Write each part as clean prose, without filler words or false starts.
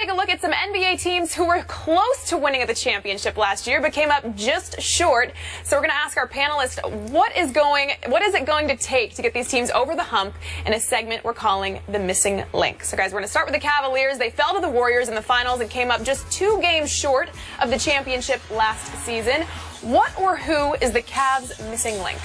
Take a look at some NBA teams who were close to winning the championship last year but came up just short. So we're going to ask our panelists what is it going to take to get these teams over the hump in a segment we're calling The Missing Link. So guys, we're going to start with the Cavaliers. They fell to the Warriors in the finals and came up just 2 games short of the championship last season. What or who is the Cavs' missing link?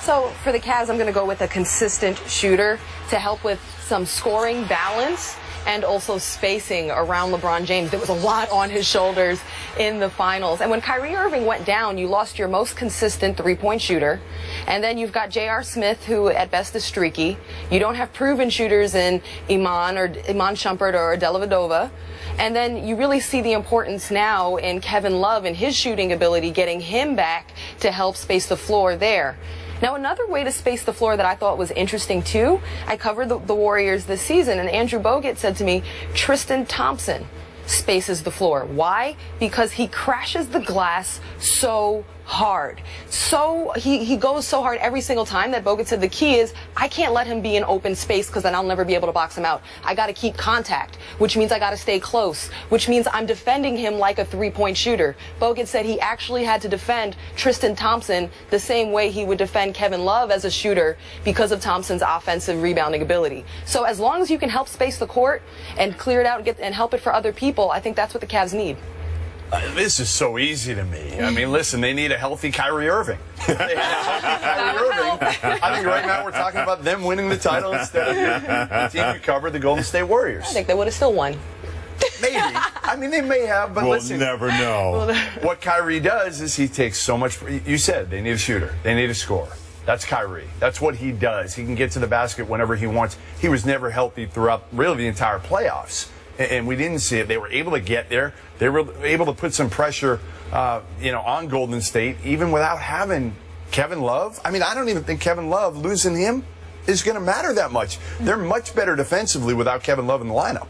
So for the Cavs, I'm going to go with a consistent shooter to help with some scoring balance and also spacing around LeBron James. There was a lot on his shoulders in the finals. And when Kyrie Irving went down, you lost your most consistent three-point shooter. And then you've got J.R. Smith, who at best is streaky. You don't have proven shooters in Iman Shumpert or Dellavedova. And then you really see the importance now in Kevin Love and his shooting ability, getting him back to help space the floor there. Now, another way to space the floor that I thought was interesting, too, I covered the Warriors this season, and Andrew Bogut said to me, Tristan Thompson spaces the floor. Why? Because he crashes the glass so hard. So he goes so hard every single time that Bogut said the key is I can't let him be in open space because then I'll never be able to box him out. I got to keep contact, which means I got to stay close, which means I'm defending him like a three-point shooter. Bogut said he actually had to defend Tristan Thompson the same way he would defend Kevin Love as a shooter because of Thompson's offensive rebounding ability. So as long as you can help space the court and clear it out and help it for other people, I think that's what the Cavs need. This is so easy to me. I mean, listen, they need a healthy Kyrie Irving. They need a healthy Kyrie Irving. I think right now we're talking about them winning the title instead of the team who covered the Golden State Warriors. I think they would have still won. Maybe. I mean, they may have, but listen. We'll never know. What Kyrie does is he takes so much. You said they need a shooter. They need a scorer. That's Kyrie. That's what he does. He can get to the basket whenever he wants. He was never healthy throughout really the entire playoffs. And we didn't see it. They were able to get there. They were able to put some pressure, on Golden State, even without having Kevin Love. I mean, I don't even think Kevin Love, losing him, is going to matter that much. They're much better defensively without Kevin Love in the lineup.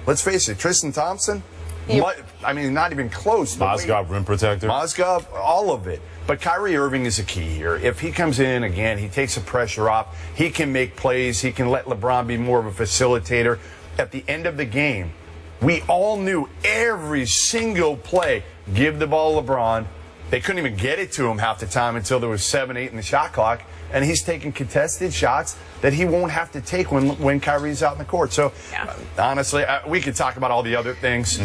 Let's face it, Tristan Thompson, not even close. Mozgov, rim protector. Mozgov, all of it. But Kyrie Irving is a key here. If he comes in, again, he takes the pressure off. He can make plays. He can let LeBron be more of a facilitator. At the end of the game, we all knew every single play, give the ball to LeBron. They couldn't even get it to him half the time until there was 7-8 in the shot clock. And he's taking contested shots that he won't have to take when Kyrie's out in the court. So, honestly, we could talk about all the other things.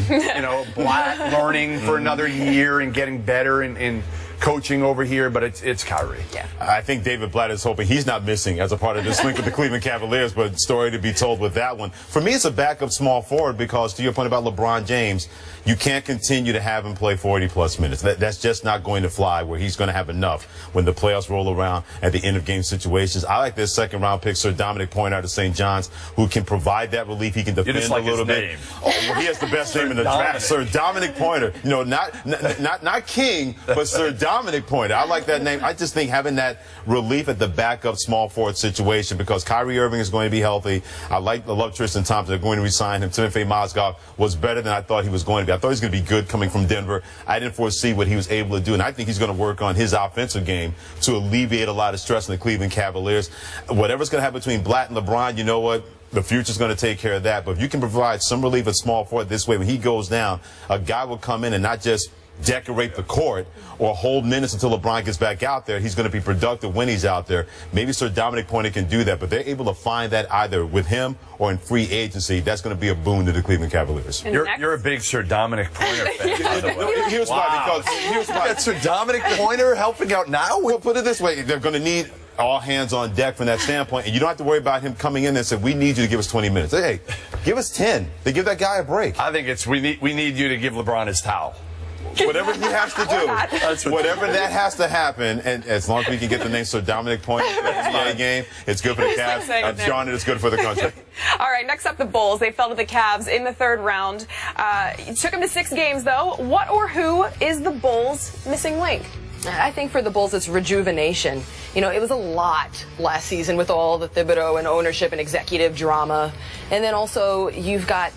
Black learning for another year and getting better in coaching over here, but it's Kyrie. Yeah. I think David Blatt is hoping he's not missing as a part of this link with the Cleveland Cavaliers, but story to be told with that one. For me, it's a backup small forward because, to your point about LeBron James, you can't continue to have him play 40-plus minutes. That's just not going to fly where he's going to have enough when the playoffs roll around at the end of game situations. I like this second-round pick, Sir Dominic Pointer out of St. John's, who can provide that relief. He can defend a little bit. Oh, well, he has the best name in the draft, Sir Dominic Pointer. Not King, but Sir Dominic Pointer. I like that name. I just think having that relief at the backup small forward situation because Kyrie Irving is going to be healthy. I love Tristan Thompson. They're going to resign him. Timothy Mozgov was better than I thought he was going to be. I thought he was going to be good coming from Denver. I didn't foresee what he was able to do, and I think he's going to work on his offensive game to alleviate a lot of stress on the Cleveland Cavaliers. Whatever's going to happen between Blatt and LeBron, you know what? The future's going to take care of that. But if you can provide some relief at small forward this way, when he goes down, a guy will come in and not just decorate the court or hold minutes until LeBron gets back out there. He's going to be productive when he's out there. Maybe Sir Dominic Pointer can do that, but they're able to find that either with him or in free agency. That's going to be a boon to the Cleveland Cavaliers. You're a big Sir Dominic Pointer fan. By the way. Here's why. That Sir Dominic Pointer helping out now? We'll put it this way. They're going to need all hands on deck from that standpoint, and you don't have to worry about him coming in and saying, we need you to give us 20 minutes. Hey, give us 10. They give that guy a break. I think we need you to give LeBron his towel. Whatever he has to do, whatever that has to happen, and as long as we can get the name Sir Dominic Pointer for the NBA game, it's good for the Cavs. John, it's good for the country. All right, next up, the Bulls. They fell to the Cavs in the 3rd round. It took them to 6 games, though. What or who is the Bulls' missing link? I think for the Bulls, it's rejuvenation. It was a lot last season with all the Thibodeau and ownership and executive drama. And then also, you've got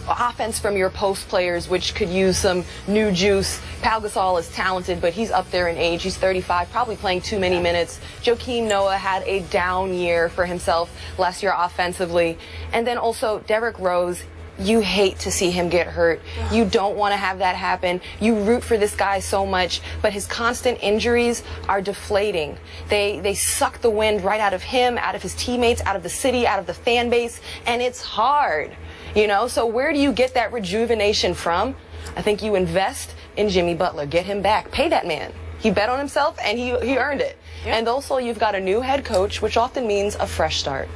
offense from your post players, which could use some new juice. Pau Gasol is talented, but he's up there in age. He's 35, probably playing too many minutes. Joakim Noah had a down year for himself last year offensively. And then also Derrick Rose. you hate to see him get hurt. You don't want to have that happen. You root for this guy so much, but his constant injuries are deflating. They suck the wind right out of him, out of his teammates, out of the city, out of the fan base, and it's hard, you know? So where do you get that rejuvenation from? I think you invest in Jimmy Butler. Get him back. Pay that man. He bet on himself, and he earned it. Yep. And also, you've got a new head coach, which often means a fresh start.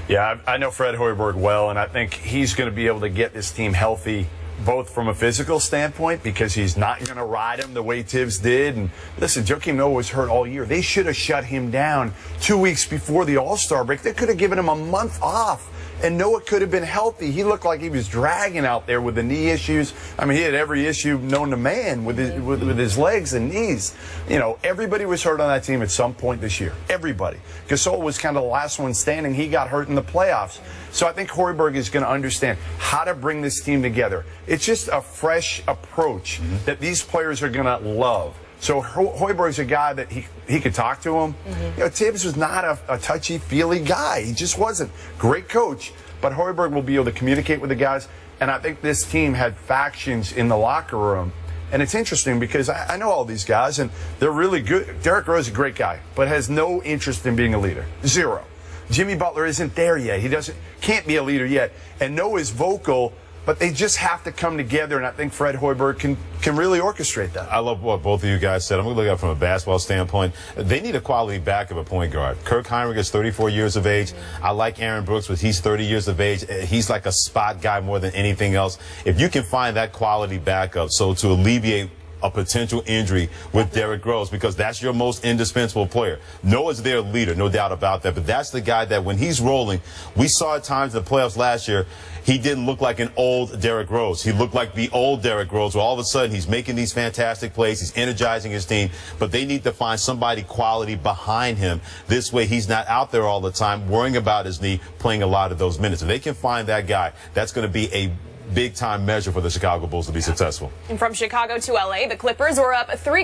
Yeah, I know Fred Hoiberg well, and I think he's going to be able to get this team healthy, both from a physical standpoint, because he's not going to ride him the way Tibbs did. And listen, Joakim Noah was hurt all year. They should have shut him down 2 weeks before the All-Star break. They could have given him a month off, and Noah could have been healthy. He looked like he was dragging out there with the knee issues. I mean, he had every issue known to man with his legs and knees. You know, everybody was hurt on that team at some point this year. Everybody. Gasol was kind of the last one standing. He got hurt in the playoffs. So I think Hoiberg is going to understand how to bring this team together. It's just a fresh approach that these players are going to love. So Hoiberg's a guy that he could talk to him. You know, Tibbs was not a touchy-feely guy. He just wasn't. Great coach. But Hoiberg will be able to communicate with the guys. And I think this team had factions in the locker room. And it's interesting because I know all these guys, and they're really good. Derrick Rose is a great guy, but has no interest in being a leader. Zero. Jimmy Butler isn't there yet. He can't be a leader yet. And Noah's vocal, but they just have to come together, and I think Fred Hoiberg can really orchestrate that. I love what both of you guys said. I'm going to look at it from a basketball standpoint. They need a quality backup at point guard. Kirk Heinrich is 34 years of age. I like Aaron Brooks, but he's 30 years of age. He's like a spot guy more than anything else. If you can find that quality backup, so to alleviate a potential injury with Derrick Rose, because that's your most indispensable player. Noah's their leader, no doubt about that, but that's the guy that when he's rolling, we saw at times in the playoffs last year, he didn't look like an old Derrick Rose. He looked like the old Derrick Rose, where all of a sudden he's making these fantastic plays, he's energizing his team, but they need to find somebody quality behind him. This way he's not out there all the time worrying about his knee, playing a lot of those minutes. If they can find that guy, that's going to be a big-time measure for the Chicago Bulls to be successful. And from Chicago to L.A., the Clippers were up 3-1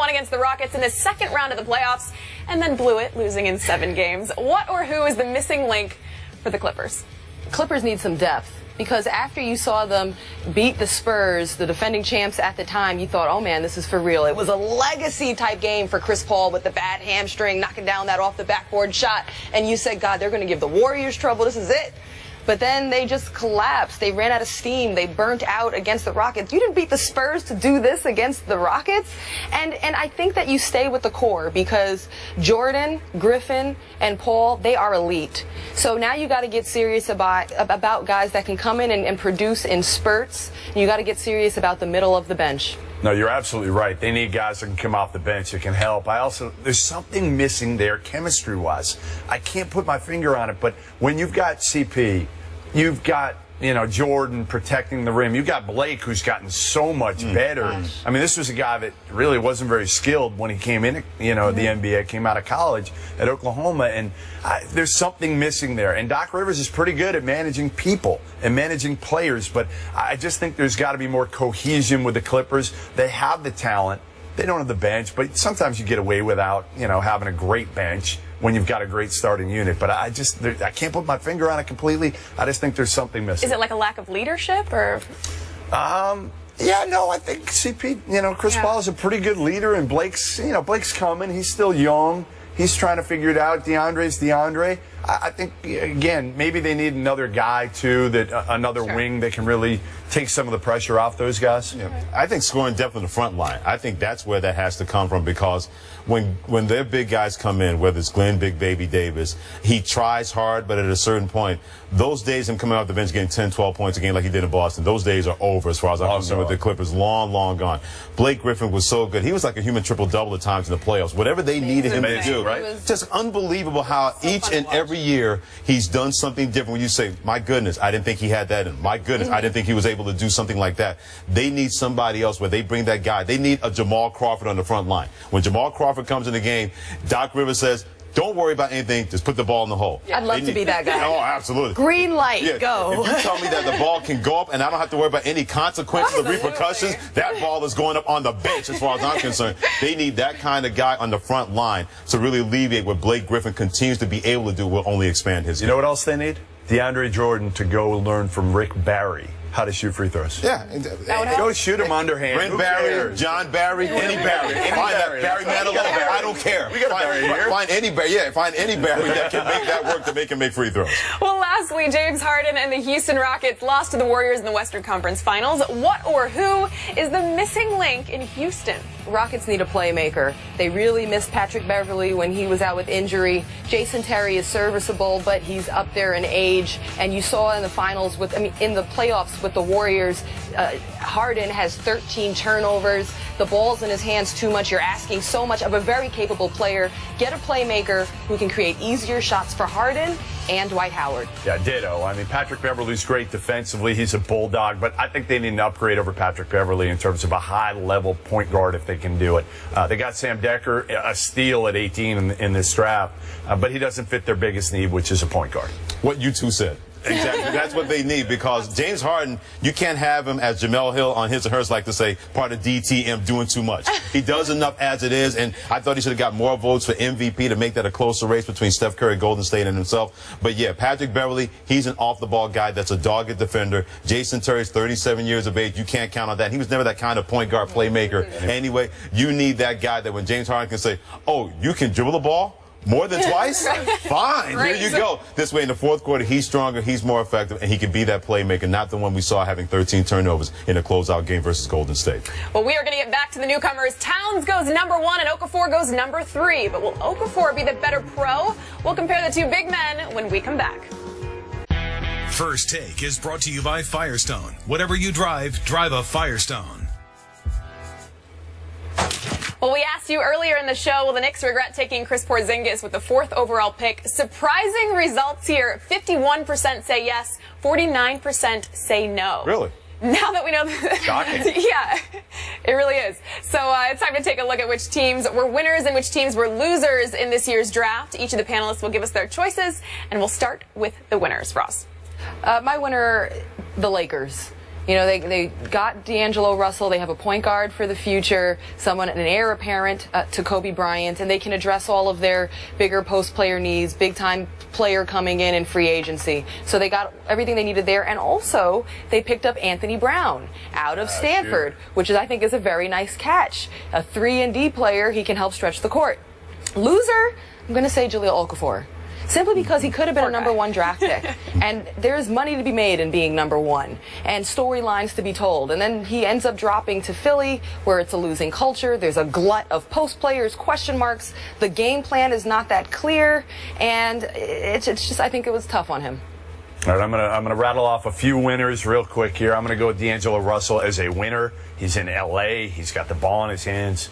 against the Rockets in the second round of the playoffs and then blew it, losing in 7 games. What or who is the missing link for the Clippers? Clippers need some depth, because after you saw them beat the Spurs, the defending champs at the time, you thought, oh man, this is for real. It was a legacy-type game for Chris Paul with the bad hamstring, knocking down that off-the-backboard shot, and you said, God, they're going to give the Warriors trouble. This is it. But then they just collapsed. They ran out of steam. They burnt out against the Rockets. You didn't beat the Spurs to do this against the Rockets. And I think that you stay with the core, because Jordan, Griffin, and Paul, they are elite. So now you got to get serious about guys that can come in and produce in spurts. And you got to get serious about the middle of the bench. No, you're absolutely right. They need guys that can come off the bench that can help. There's something missing there chemistry-wise. I can't put my finger on it, but when you've got CP, you've got, Jordan protecting the rim. You've got Blake, who's gotten so much better. I mean, this was a guy that really wasn't very skilled when he came in, the NBA, came out of college at Oklahoma, and there's something missing there. And Doc Rivers is pretty good at managing people and managing players, but I just think there's got to be more cohesion with the Clippers. They have the talent. They don't have the bench, but sometimes you get away without, having a great bench when you've got a great starting unit. But I can't put my finger on it completely. I just think there's something missing. Is it like a lack of leadership, or? Yeah, no, I think CP, Chris Paul is a pretty good leader, and Blake's coming. He's still young. He's trying to figure it out. DeAndre's DeAndre. I think, again, maybe they need another guy, too, another wing that can really take some of the pressure off those guys. Yeah. I think scoring depth in the front line, I think that's where that has to come from, because when their big guys come in, whether it's Glenn Big Baby Davis, he tries hard, but at a certain point, those days him coming off the bench getting 10, 12 points a game like he did in Boston, those days are over as far as I'm concerned with the Clippers. Long, long gone. Blake Griffin was so good. He was like a human triple-double at times in the playoffs. Whatever they needed him to do, right? Just unbelievable how each and every year he's done something different. When you say, my goodness, I didn't think he had that in him. My goodness, I didn't think he was able to do something like that. They need somebody else where they bring that guy. They need a Jamal Crawford on the front line. When Jamal Crawford comes in the game, Doc Rivers says, don't worry about anything. Just put the ball in the hole. I'd love to be that guy. Oh, absolutely. Green light, go. If you tell me that the ball can go up and I don't have to worry about any consequences or repercussions, that ball is going up on the bench as far as I'm concerned. They need that kind of guy on the front line to really alleviate what Blake Griffin continues to be able to do will only expand his game. You know what else they need? DeAndre Jordan to go learn from Rick Barry how to shoot free throws. Yeah. Go shoot them underhand. Brent Who Barry, cares? John Barry, any Barry. Find that Barry Manilow. I don't care. We got a Barry here. Find any Barry. Yeah, find any Barry that can make that work to make him make free throws. Well, lastly, James Harden and the Houston Rockets lost to the Warriors in the Western Conference Finals. What or who is the missing link in Houston? Rockets need a playmaker. They really missed Patrick Beverley when he was out with injury. Jason Terry is serviceable, but he's up there in age. And you saw in the finals in the playoffs with the Warriors, Harden has 13 turnovers. The ball's in his hands too much. You're asking so much of a very capable player. Get a playmaker who can create easier shots for Harden and Dwight Howard. Yeah, ditto. I mean, Patrick Beverley's great defensively. He's a bulldog, but I think they need an upgrade over Patrick Beverley in terms of a high-level point guard if they can do it. They got Sam Decker, a steal at 18 in this draft, but he doesn't fit their biggest need, which is a point guard. What you two said. Exactly. That's what they need, because James Harden, you can't have him, as Jamel Hill on His or Hers like to say, part of DTM, doing too much. He does enough as it is, and I thought he should have got more votes for MVP to make that a closer race between Steph Curry, Golden State, and himself. But yeah, Patrick Beverley, he's an off-the-ball guy that's a dogged defender. Jason Terry's 37 years of age. You can't count on that. He was never that kind of point guard playmaker. Anyway, you need that guy that when James Harden can say, oh, you can dribble the ball more than twice? Fine. Here you go. This way, in the fourth quarter, he's stronger, he's more effective, and he can be that playmaker, not the one we saw having 13 turnovers in a closeout game versus Golden State. Well, we are going to get back to the newcomers. Towns goes number 1 and Okafor goes number 3. But will Okafor be the better pro? We'll compare the two big men when we come back. First Take is brought to you by Firestone. Whatever you drive, drive a Firestone. Well, we asked you earlier in the show, will the Knicks regret taking Chris Porzingis with the 4th overall pick? Surprising results here. 51% say yes, 49% say no. Really? Now that we know that, Shocking. yeah, it really is. So it's time to take a look at which teams were winners and which teams were losers in this year's draft. Each of the panelists will give us their choices, and we'll start with the winners. Ross. My winner, the Lakers. You know, they got D'Angelo Russell. They have a point guard for the future, an heir apparent to Kobe Bryant, and they can address all of their bigger post-player needs, big-time player coming in free agency. So they got everything they needed there, and also they picked up Anthony Brown out of Stanford, which I think is a very nice catch. A 3-and-D player, he can help stretch the court. Loser, I'm going to say Jahlil Okafor. Simply because he could have been a number 1 draft pick. And there's money to be made in being number 1 and storylines to be told. And then he ends up dropping to Philly, where it's a losing culture. There's a glut of post players, question marks. The game plan is not that clear. And it's just, I think it was tough on him. All right, I'm gonna rattle off a few winners real quick here. I'm gonna go with D'Angelo Russell as a winner. He's in LA. He's got the ball in his hands.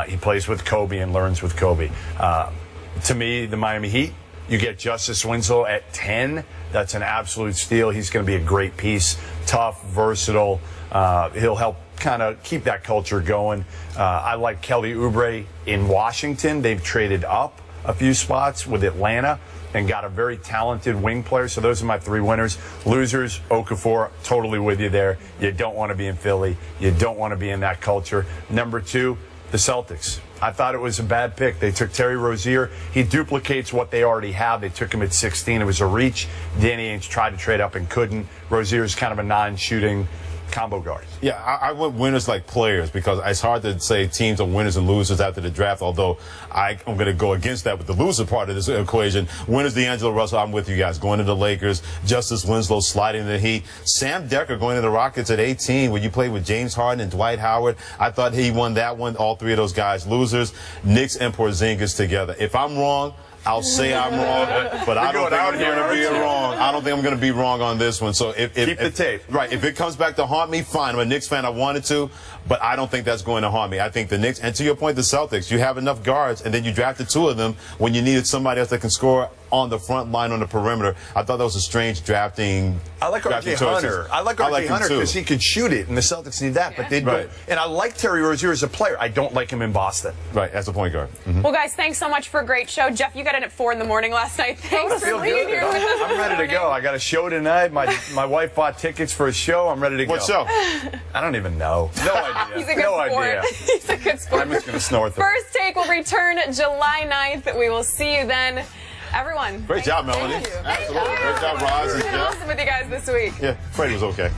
He plays with Kobe and learns with Kobe. To me, the Miami Heat. You get Justice Winslow at 10. That's an absolute steal. He's going to be a great piece. Tough, versatile. He'll help kind of keep that culture going. I like Kelly Oubre in Washington. They've traded up a few spots with Atlanta and got a very talented wing player. So those are my 3 winners. Losers, Okafor, totally with you there. You don't want to be in Philly. You don't want to be in that culture. Number 2, the Celtics. I thought it was a bad pick. They took Terry Rozier. He duplicates what they already have. They took him at 16. It was a reach. Danny Ainge tried to trade up and couldn't. Rozier's kind of a non-shooting combo guard. Yeah, I went winners like players, because it's hard to say teams are winners and losers after the draft, although I'm going to go against that with the loser part of this equation. Winners, D'Angelo Russell, I'm with you guys. Going to the Lakers, Justice Winslow sliding in the Heat. Sam Decker going to the Rockets at 18, where you played with James Harden and Dwight Howard. I thought he won that one. All 3 of those guys losers. Knicks and Porzingis together. If I'm wrong, I'll say I'm wrong, but I don't think I'm going to be wrong. I don't think I'm going to be wrong on this one. So if keep the tape. Right. If it comes back to haunt me, fine. I'm a Knicks fan. I wanted to, but I don't think that's going to haunt me. I think the Knicks, and to your point, the Celtics, you have enough guards, and then you drafted 2 of them when you needed somebody else that can score on the front line on the perimeter. I thought that was a strange drafting. I like R.J. Hunter. I like R.J. Hunter because he could shoot it, and the Celtics need that. But they don't. And I like Terry Rozier as a player. I don't like him in Boston. Right, as a point guard. Well, guys, thanks so much for a great show. Jeff, you got in at 4 in the morning last night. Thanks for being here with us. I'm ready to go. I got a show tonight. My wife bought tickets for a show. I'm ready to go. What show? I don't even know. No idea. He's a good sport. He's a good sport. I'm just going to snore through. First Take will return July 9th. We will see you then. everyone. Great job, Melanie. Thank you. Absolutely. Great job, Roz. It's been awesome with you guys this week. Yeah, Freddie was okay.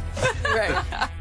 Right.